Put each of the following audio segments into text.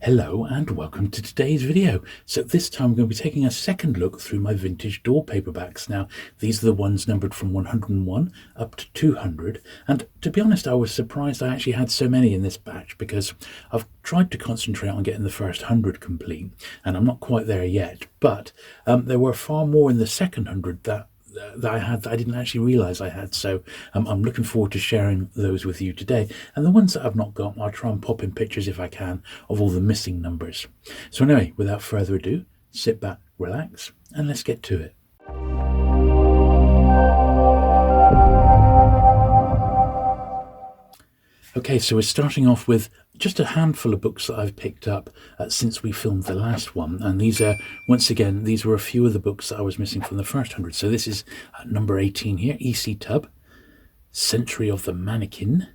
Hello and welcome to today's video. So this time I'm going to be taking a second look through my vintage door paperbacks. Now these are the ones numbered from 101 up to 200, and to be honest I was surprised I actually had so many in this batch because I've tried to concentrate on getting the first 100 complete and I'm not quite there yet, but there were far more in the second 100 that I had that I didn't actually realise I had, so I'm looking forward to sharing those with you today. And the ones that I've not got, I'll try and pop in pictures if I can of all the missing numbers. So anyway, without further ado, sit back, relax, and let's get to it. Okay, so we're starting off with just a handful of books that I've picked up since we filmed the last one. And these are, once again, these were a few of the books that I was missing from the first 100. So this is number 18 here, E.C. Tubb, Century of the Mannequin,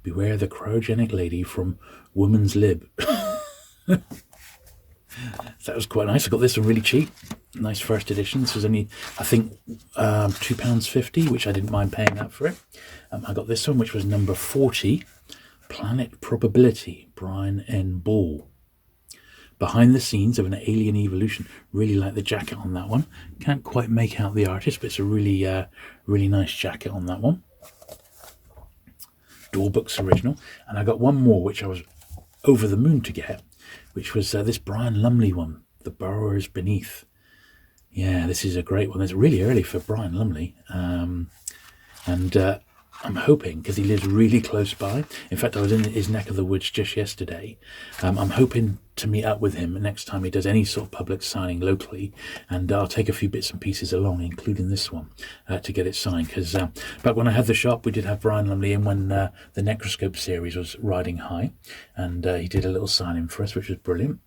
Beware the Cryogenic Lady from Woman's Lib. That was quite nice. I got this one really cheap. Nice first edition. This was only, I think, £2.50, which I didn't mind paying that for it. I got this one, which was number 40, Planet Probability, Brian N. Ball. Behind the Scenes of an Alien Evolution. Really like the jacket on that one. Can't quite make out the artist, but it's a really, really nice jacket on that one. Door Books original. And I got one more, which I was over the moon to get, which was this Brian Lumley one, The Burrowers Beneath. Yeah, this is a great one. It's really early for Brian Lumley. And I'm hoping, because he lives really close by. In fact, I was in his neck of the woods just yesterday. I'm hoping to meet up with him next time he does any sort of public signing locally. And I'll take a few bits and pieces along, including this one, to get it signed. Because back when I had the shop, we did have Brian Lumley in when the Necroscope series was riding high. And he did a little signing for us, which was brilliant.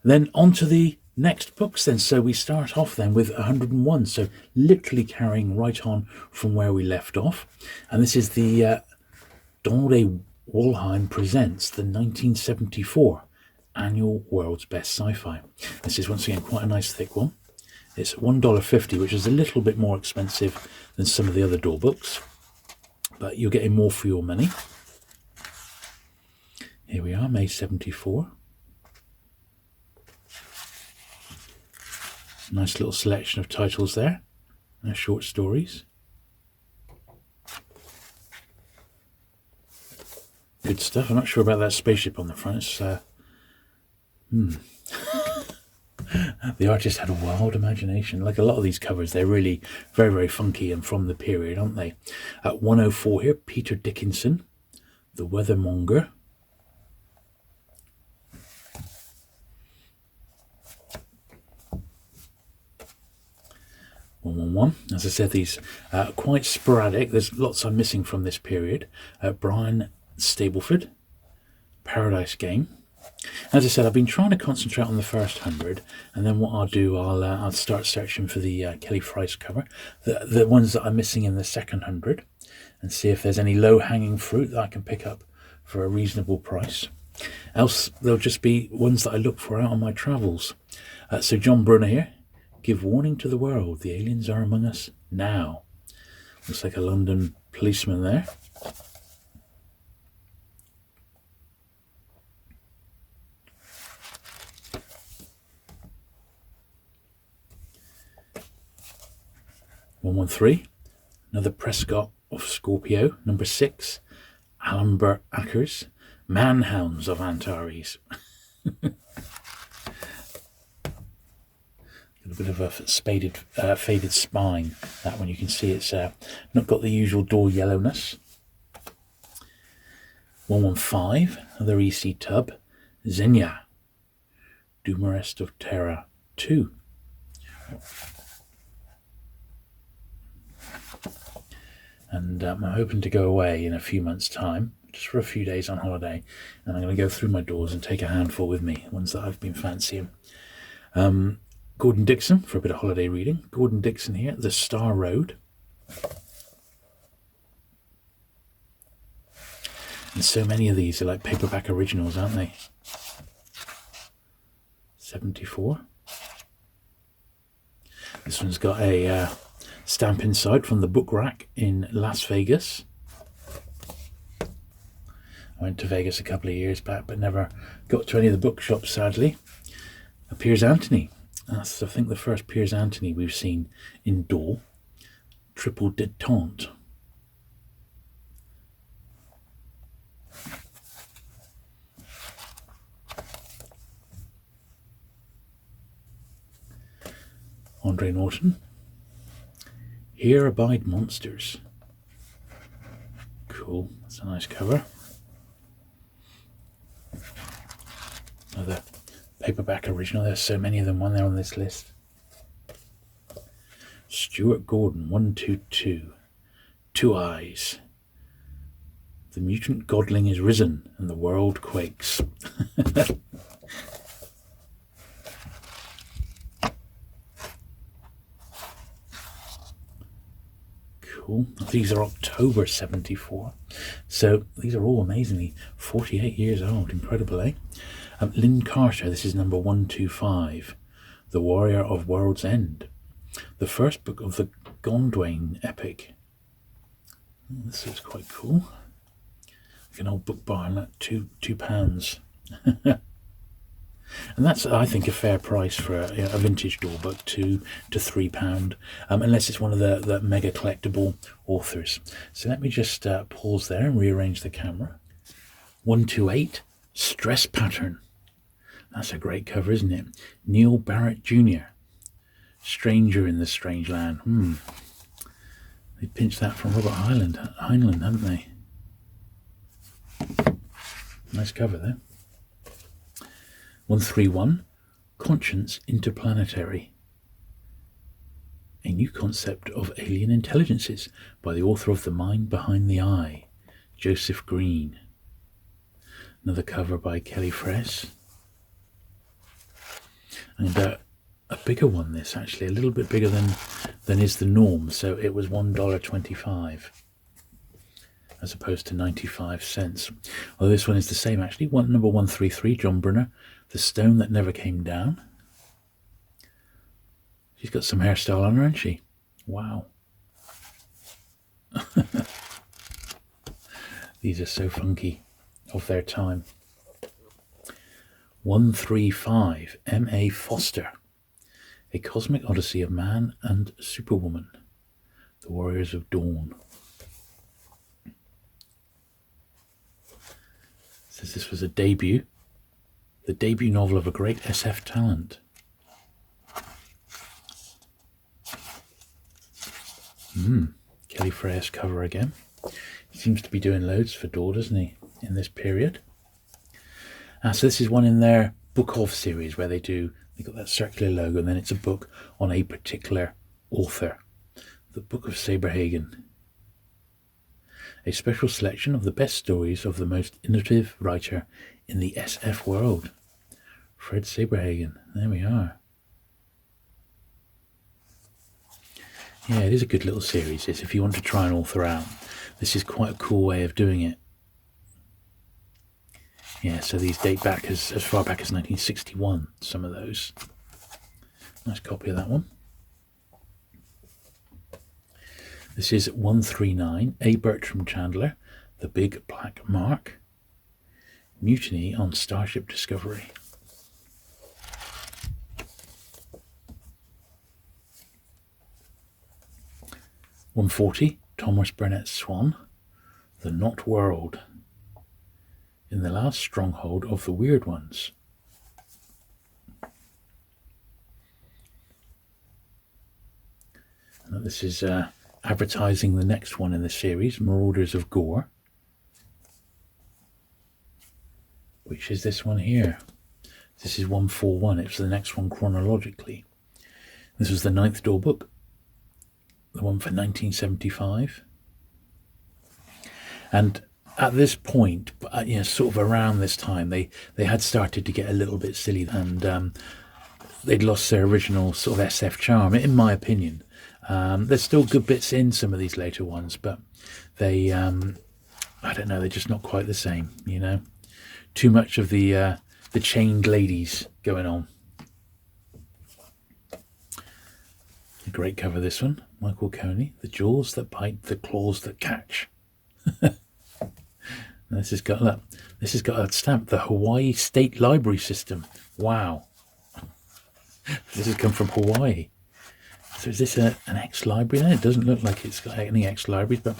Then on to the next books then. So we start off then with 101, so literally carrying right on from where we left off. And this is the Donald Wollheim presents the 1974 annual World's Best Sci-Fi. This is once again quite a nice thick one. It's $1.50, which is a little bit more expensive than some of the other door books, but you're getting more for your money. Here we are, May 74. Nice little selection of titles there, short stories. Good stuff. I'm not sure about that spaceship on the front. It's, the artist had a wild imagination. Like a lot of these covers, they're really very, very funky and from the period, aren't they? At 104 here, Peter Dickinson, The Weathermonger. 111. As I said, these are quite sporadic. There's lots I'm missing from this period. Brian Stableford, Paradise Game. As I said, I've been trying to concentrate on the first 100, and then what I'll do, I'll start searching for the Kelly Price cover, the ones that I'm missing in the second 100, and see if there's any low-hanging fruit that I can pick up for a reasonable price. Else, they'll just be ones that I look for out on my travels. So John Bruner here. Give warning to the world, the aliens are among us now. Looks like a London policeman there. (113), another Prescott of Scorpio, number 6, Alan Burt Ackers, Manhounds of Antares. A bit of a faded spine. That one you can see it's not got the usual door yellowness. 115, another E.C. Tubb, Xenia, Dumarest of Terra 2. And I'm hoping to go away in a few months' time, just for a few days on holiday, and I'm going to go through my doors and take a handful with me, ones that I've been fancying. Gordon Dixon for a bit of holiday reading. Gordon Dixon here, The Star Road. And so many of these are like paperback originals, aren't they? 74. This one's got a stamp inside from the book rack in Las Vegas. I went to Vegas a couple of years back, but never got to any of the bookshops, sadly. A Piers Anthony. That's, I think, the first Piers Anthony we've seen indoor. Triple Détente. Andre Norton. Here Abide Monsters. Cool, that's a nice cover. Another paperback original. There's so many of them on there on this list. Stuart Gordon, 122. Two Eyes. The mutant godling is risen and the world quakes. Cool. These are October 74. So these are all amazingly 48 years old. Incredible, eh? Lynn Carter, this is number 125. The Warrior of World's End. The first book of the Gondwain epic. This is quite cool. Like an old book barn at £2. And that's, I think, a fair price for a vintage door book, £2 to £3, unless it's one of the mega collectible authors. So let me just pause there and rearrange the camera. 128, Stress Pattern. That's a great cover, isn't it? Neil Barrett Jr. Stranger in the Strange Land. They pinched that from Robert Heinlein, haven't they? Nice cover there. 131, Conscience Interplanetary. A new concept of alien intelligences by the author of The Mind Behind the Eye, Joseph Green. Another cover by Kelly Fress. And a bigger one, this actually, a little bit bigger than is the norm. So it was $1.25 as opposed to 95 cents. Although this one is the same actually. Number 133, John Bruner, The Stone That Never Came Down. She's got some hairstyle on her, hasn't she? Wow. These are so funky, of their time. 135, M.A. Foster. A Cosmic Odyssey of Man and Superwoman. The Warriors of Dawn. Says this was a debut. The debut novel of a great SF talent. Kelly Frey's cover again. He seems to be doing loads for Door, doesn't he, in this period? So this is one in their Book Of series where they got that circular logo and then it's a book on a particular author. The Book of Saberhagen. A special selection of the best stories of the most innovative writer in the SF world. Fred Saberhagen. There we are. Yeah, it is a good little series. If you want to try an author out, this is quite a cool way of doing it. Yeah, so these date back as far back as 1961, some of those. Nice copy of that one. This is 139, A. Bertram Chandler, The Big Black Mark. Mutiny on Starship Discovery. (140) Thomas Burnett Swan, The Not World. In the last stronghold of the Weird Ones. And this is advertising the next one in the series, Marauders of Gore, which is this one here. This is 141. It's the next one chronologically. This was the 9th door book, the one for 1975. And at this point, sort of around this time, they had started to get a little bit silly, and they'd lost their original sort of SF charm, in my opinion. There's still good bits in some of these later ones, but they, I don't know, they're just not quite the same, you know. Too much of the chained ladies going on. A great cover, this one. Michael Coney, The Jaws That Bite, The Claws That Catch. And this has got, look, this has got a stamp, the Hawaii State Library System. Wow. This has come from Hawaii. So is this an ex-library then? It doesn't look like it's got any ex-libraries, but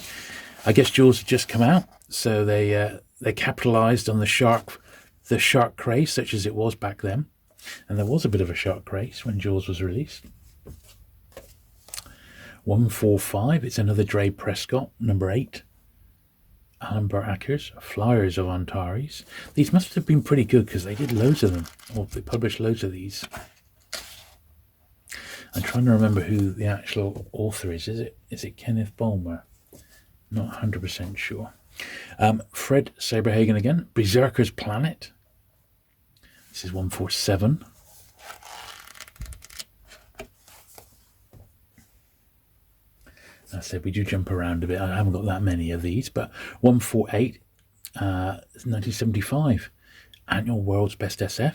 I guess Jules had just come out, so they capitalised on the shark craze, such as it was back then. And there was a bit of a shark craze when Jules was released. 145, it's another Dre Prescott, number 8. Alan Burt Ackers, Flyers of Antares. These must have been pretty good because they did loads of them, or they published loads of these. I'm trying to remember who the actual author is. Is it Kenneth Bulmer? Not 100% sure. Fred Saberhagen again. Berserker's Planet. This is 147. I said we do jump around a bit. I haven't got that many of these, but 148, 1975, Annual World's Best SF.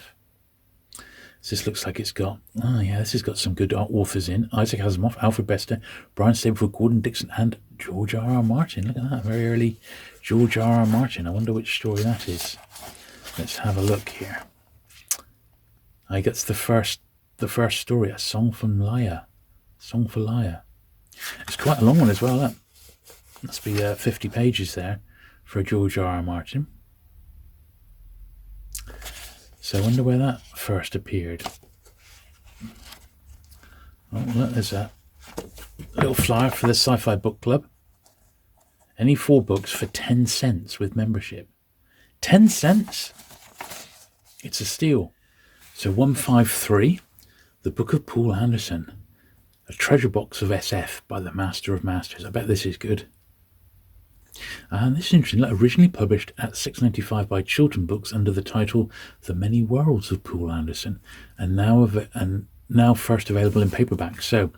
So this looks like it's got, this has got some good authors in. Isaac Asimov, Alfred Bester, Brian Stableford, Gordon Dickinson, and George R.R. Martin. Look at that, very early George R.R. Martin. I wonder which story that is. Let's have a look here. I guess the first story, A Song for Lyre. It's quite a long one as well. That must be 50 pages there for George R.R. Martin. So I wonder where that first appeared. Oh, look, there's a little flyer for the Sci-Fi Book Club. Any 4 books for 10 cents with membership. 10 cents? It's a steal. So 153, The Book of Poul Anderson. A treasure box of SF by the Master of Masters. I bet this is good. And this is interesting. Originally published at $6.95 by Chiltern Books under the title The Many Worlds of Poul Anderson, and now first available in paperback. So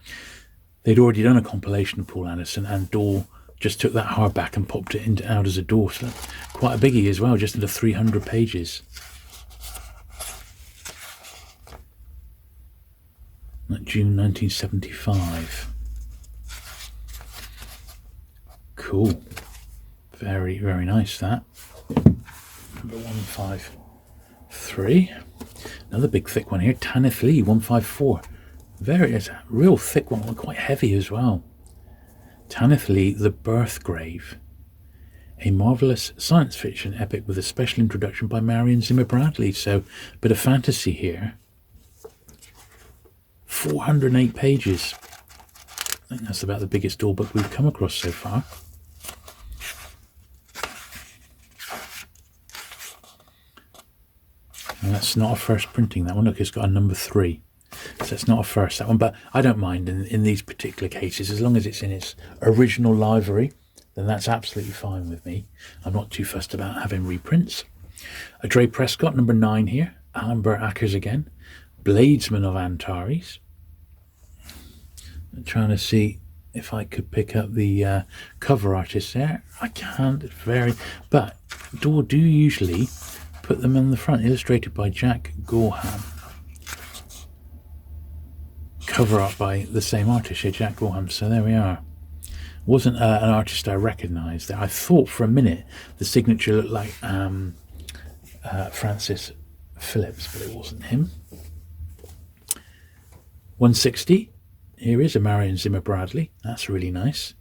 they'd already done a compilation of Poul Anderson, and Dahl just took that hardback and popped it out as a Dahl. So quite a biggie as well, just under 300 pages. June 1975. Cool. Very, very nice, that. Number 153. Another big thick one here. Tanith Lee, 154. It's a real thick one, quite heavy as well. Tanith Lee, The Birth Grave. A marvellous science fiction epic with a special introduction by Marion Zimmer Bradley. So, a bit of fantasy here. 408 pages. I think that's about the biggest Dahl book we've come across so far. And that's not a first printing, that one. Look, it's got a number 3. So it's not a first, that one. But I don't mind in these particular cases. As long as it's in its original library, then that's absolutely fine with me. I'm not too fussed about having reprints. A Dre Prescott, number 9 here. Alan Burt Ackers again. Bladesman of Antares. I'm trying to see if I could pick up the cover artist there. I can't, it's very... But Dahl do usually put them on the front, illustrated by Jack Gorham. Cover art by the same artist, Jack Gorham. So there we are. Wasn't an artist I recognised. I thought for a minute the signature looked like Francis Phillips, but it wasn't him. 160. Here is a Marion Zimmer Bradley. That's really nice.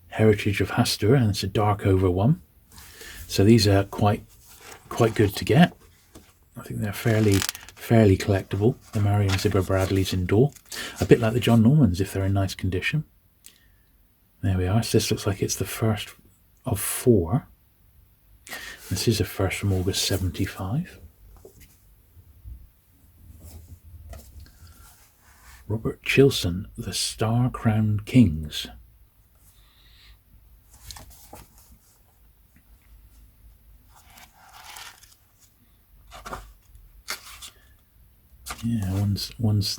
Heritage of Hastur, and it's a Darkover one. So these are quite good to get. I think they're fairly collectible. The Marion Zimmer Bradleys in Dahl. A bit like the John Normans if they're in nice condition. There we are. So this looks like it's the first of 4. This is a first from August 75. Robert Chilson, The Star-Crowned Kings. Yeah,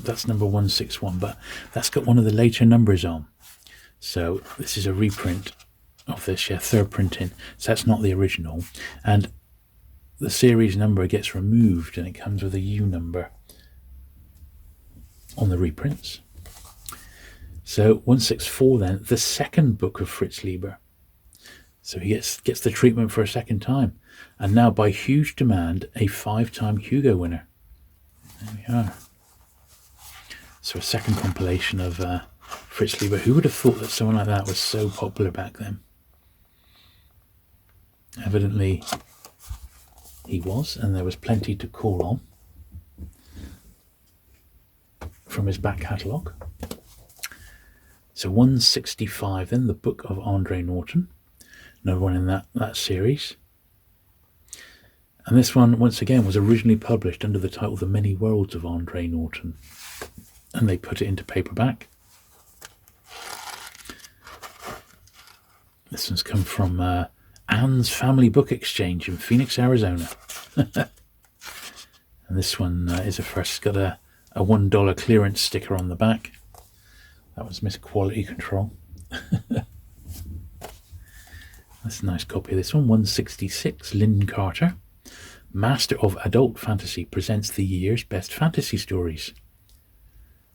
that's number 161, but that's got one of the later numbers on. So this is a reprint of this, third printing. So that's not the original. And the series number gets removed and it comes with a U number on the reprints. So 164 then, the second book of Fritz Lieber. So he gets the treatment for a second time. And now, by huge demand, a 5-time Hugo winner. There we are. So a second compilation of Fritz Lieber. Who would have thought that someone like that was so popular back then? Evidently he was, and there was plenty to call on from his back catalogue. So 165 then, the Book of Andre Norton. Another one in that series. And this one, once again, was originally published under the title The Many Worlds of Andre Norton. And they put it into paperback. This one's come from Anne's Family Book Exchange in Phoenix, Arizona. And this one is a first. It's got a $1 clearance sticker on the back. That was Miss Quality Control. That's a nice copy of this one. 166, Lynn Carter. Master of Adult Fantasy presents the year's best fantasy stories.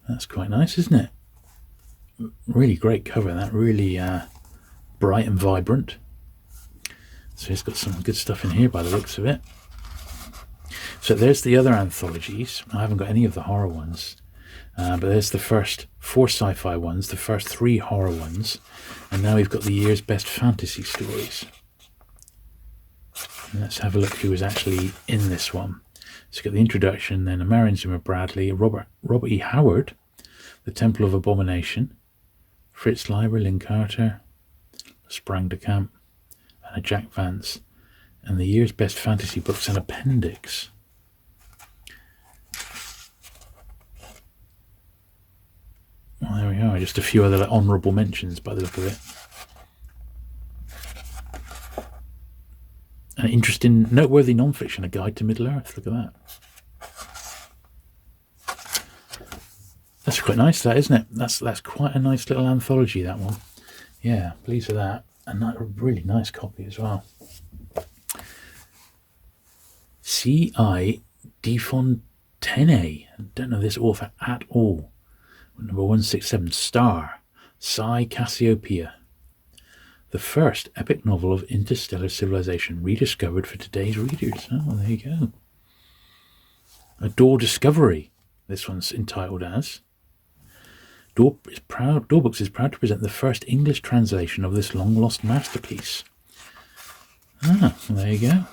That's quite nice, isn't it? Really great cover. That really bright and vibrant. So it's got some good stuff in here by the looks of it. So there's the other anthologies. I haven't got any of the horror ones. But there's the first 4 sci-fi ones, the first 3 horror ones. And now we've got the year's best fantasy stories. And let's have a look who was actually in this one. So we've got the introduction, then a Marion Zimmer Bradley, Robert E. Howard, The Temple of Abomination, Fritz Lieber, Lynn Carter, Sprang de Camp, and a Jack Vance, and the year's best fantasy books and appendix. Well, there we are, just a few other honourable mentions by the look of it. An interesting, noteworthy non-fiction, A Guide to Middle-earth. Look at that. That's quite nice, that, isn't it? That's quite a nice little anthology, that one. Yeah, pleased with that. And a really nice copy as well. C.I. De Fontaine. I don't know this author at all. Number 167, Star, Psi Cassiopeia. The first epic novel of interstellar civilization rediscovered for today's readers. Oh, there you go. A Door Discovery, this one's entitled as. Door Books is proud to present the first English translation of this long-lost masterpiece. Ah, well, there you go.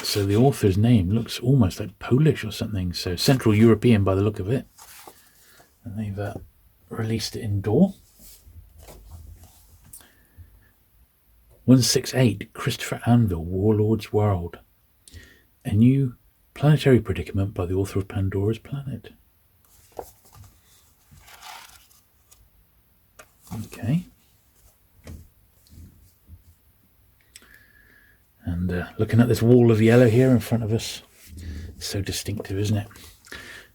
So the author's name looks almost like Polish or something, so Central European by the look of it. And they've released it in Door. 168, Christopher Anvil, Warlord's World. A new planetary predicament by the author of Pandora's Planet. Okay. And looking at this wall of yellow here in front of us, so distinctive, isn't it?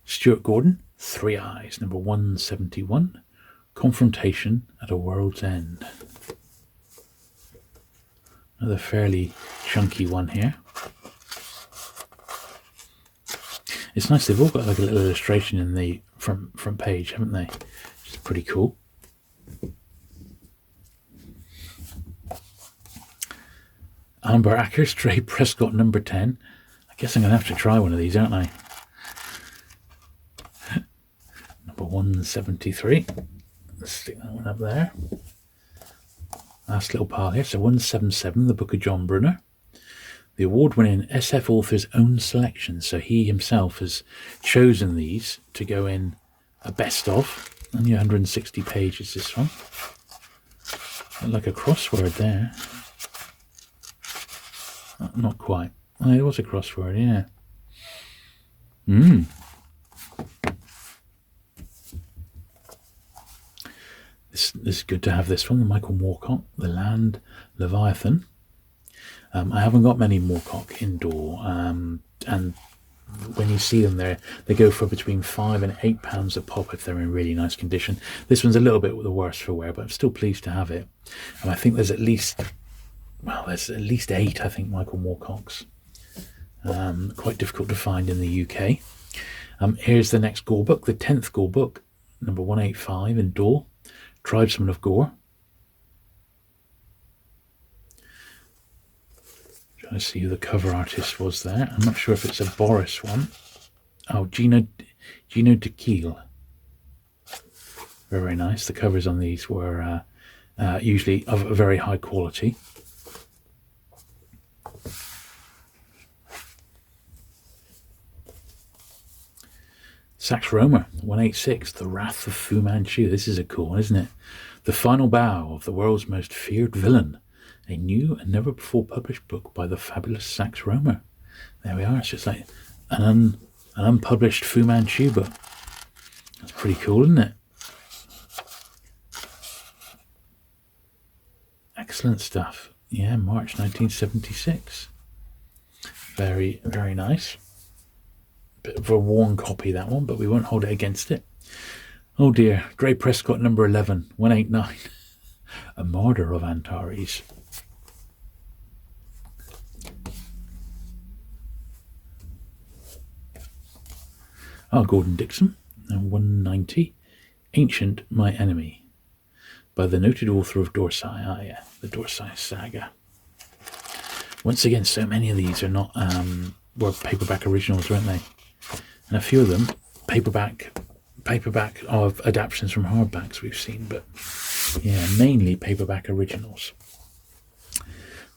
Stuart Gordon, Three Eyes, number 171, Confrontation at a World's End. Another fairly chunky one here. It's nice, they've all got like a little illustration in the front page, haven't they? Which is pretty cool. Amber Acker, Stray Prescott, number 10. I guess I'm going to have to try one of these, aren't I? Number 173. Let's stick that one up there. Last little pile here. So 177, The Book of John Bruner. The award-winning SF author's own selection. So he himself has chosen these to go in a best of. Only 160 pages, this one. Like a crossword there. Not quite. Oh, it was a crossword, yeah. This is good to have this one, the Michael Moorcock, The Land Leviathan. I haven't got many Moorcock indoor, and when you see them there, they go for between £5 and £8 a pop if they're in really nice condition. This one's a little bit the worse for wear, but I'm still pleased to have it. And I think there's at least 8, I think, Michael Moorcocks. Quite difficult to find in the UK. Here's the next Gore book, the 10th Gore book, number 185 in Door. Tribesmen of Gore. Trying to see who the cover artist was there. I'm not sure if it's a Boris one. Oh, Gino de Kiel. Very, very nice. The covers on these were usually of a very high quality. Sax Romer 186, The Wrath of Fu Manchu. This is a cool one, isn't it? The final bow of the world's most feared villain. A new and never before published book by the fabulous Sax Romer. There we are. It's just like an unpublished Fu Manchu book. That's pretty cool, isn't it? Excellent stuff. Yeah, March 1976. Very, very nice. Bit of a worn copy, that one, but we won't hold it against it. Oh dear. Grey Prescott number 11, 189. A Martyr of Antares. Oh, Gordon Dickinson, 190. Ancient My Enemy. By the noted author of Dorsai. Ah, yeah, the Dorsai saga. Once again, so many of these are not were paperback originals, weren't they? And a few of them paperback of adaptations from hardbacks we've seen, but yeah, mainly paperback originals.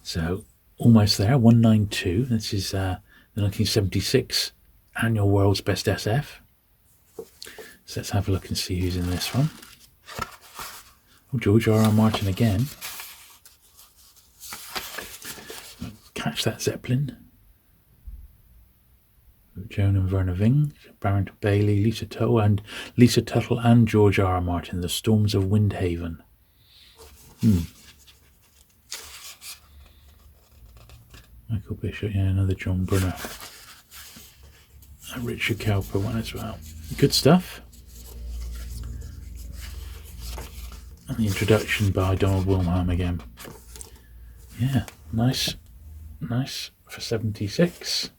So almost there. 192. This is the 1976 annual World's Best SF. So let's have a look and see who's in this one. Oh, George R.R. Martin again. Catch That Zeppelin. Joan and Verna Ving, Barrington Bailey, Lisa Tuttle and George R.R. Martin. The Storms of Windhaven. Michael Bishop, yeah, another John Bruner. A Richard Cowper one as well. Good stuff. And the introduction by Donald Wollheim again. Yeah, nice for 76.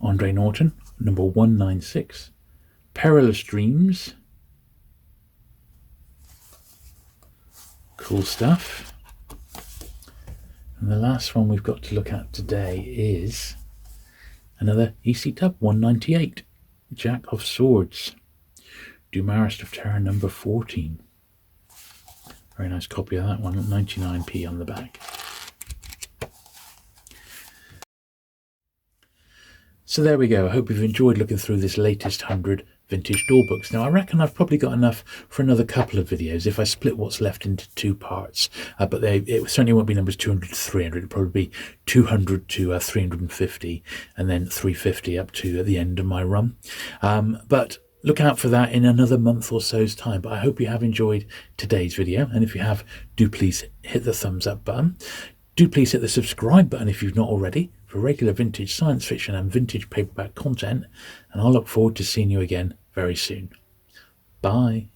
Andre Norton, number 196. Perilous Dreams. Cool stuff. And the last one we've got to look at today is another EC Tub 198. Jack of Swords. Du Marist of Terror number 14. Very nice copy of that one, 99p on the back. So there we go. I hope you've enjoyed looking through this latest 100 vintage door books. Now I reckon I've probably got enough for another couple of videos if I split what's left into two parts. But it certainly won't be numbers 200 to 300. It'll probably be 200 to 350 and then 350 up to the end of my run. But look out for that in another month or so's time. But I hope you have enjoyed today's video. And if you have, do please hit the thumbs up button. Do please hit the subscribe button if you've not already for regular vintage science fiction and vintage paperback content. And I'll look forward to seeing you again very soon. Bye.